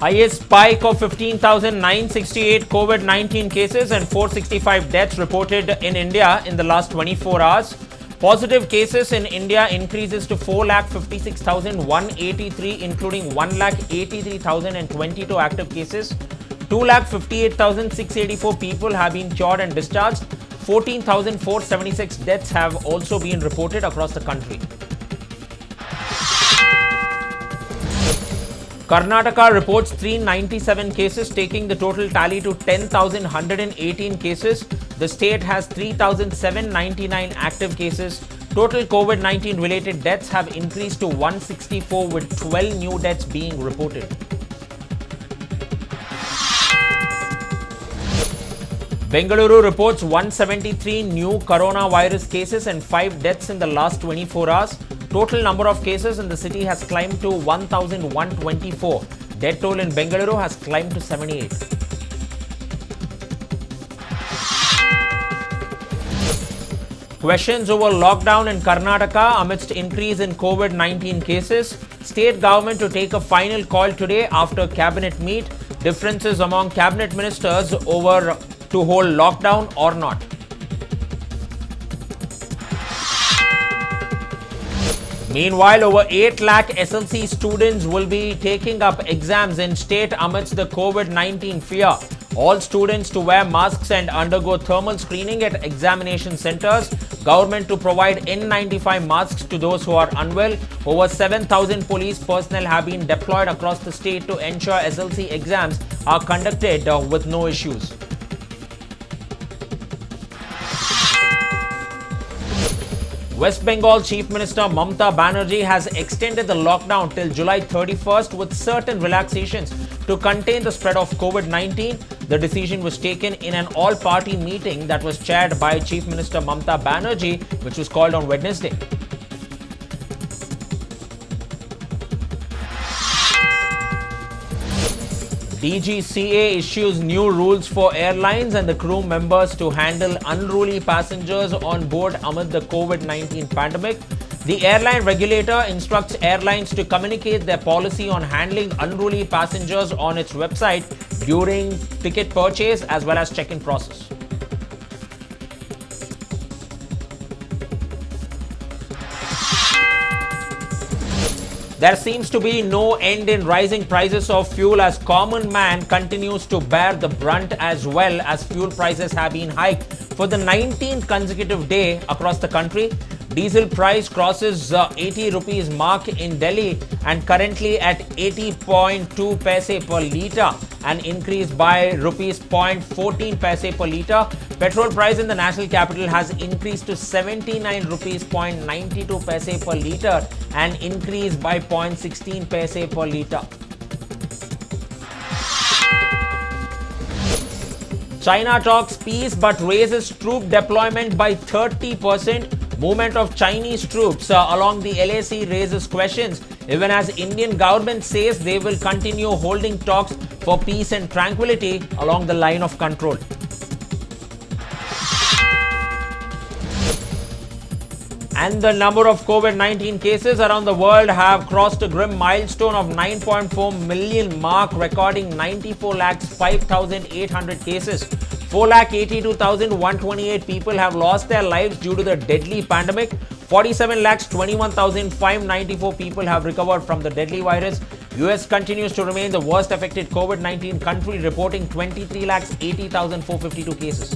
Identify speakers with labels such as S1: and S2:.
S1: Highest spike of 15,968 COVID-19 cases and 465 deaths reported in India in the last 24 hours. Positive cases in India increases to 4,56,183, including 1,83,022 active cases. 2,58,684 people have been cured and discharged. 14,476 deaths have also been reported across the country. Karnataka reports 397 cases, taking the total tally to 10,118 cases. The state has 3,799 active cases. Total COVID-19 related deaths have increased to 164, with 12 new deaths being reported. Bengaluru reports 173 new coronavirus cases and 5 deaths in the last 24 hours. Total number of cases in the city has climbed to 1,124. Death toll in Bengaluru has climbed to 78. Questions over lockdown in Karnataka amidst increase in COVID-19 cases. State government to take a final call today after cabinet meet. Differences among cabinet ministers over to hold lockdown or not. Meanwhile, over 8 lakh SLC students will be taking up exams in state amidst the COVID-19 fear. All students to wear masks and undergo thermal screening at examination centers. Government to provide N95 masks to those who are unwell. Over 7,000 police personnel have been deployed across the state to ensure SLC exams are conducted with no issues. West Bengal Chief Minister Mamata Banerjee has extended the lockdown till July 31st with certain relaxations to contain the spread of COVID-19. The decision was taken in an all-party meeting that was chaired by Chief Minister Mamata Banerjee, which was called on Wednesday. DGCA issues new rules for airlines and the crew members to handle unruly passengers on board amid the COVID-19 pandemic. The airline regulator instructs airlines to communicate their policy on handling unruly passengers on its website during ticket purchase as well as check-in process. There seems to be no end in rising prices of fuel as common man continues to bear the brunt as well as fuel prices have been hiked for the 19th consecutive day across the country. Diesel price crosses 80 rupees mark in Delhi and currently at 80.2 paise per litre, an increase by rupees 0.14 paise per litre. Petrol price in the national capital has increased to 79 rupees 0.92 paise per litre, an increase by 0.16 paise per litre. China talks peace but raises troop deployment by 30%. Movement of Chinese troops along the LAC raises questions, even as Indian government says they will continue holding talks for peace and tranquility along the line of control. And the number of COVID-19 cases around the world have crossed a grim milestone of 9.4 million mark, recording 94,05,800 cases. 4,82,128 people have lost their lives due to the deadly pandemic. 47,21,594 people have recovered from the deadly virus. US continues to remain the worst affected COVID-19 country, reporting 23,80,452 cases.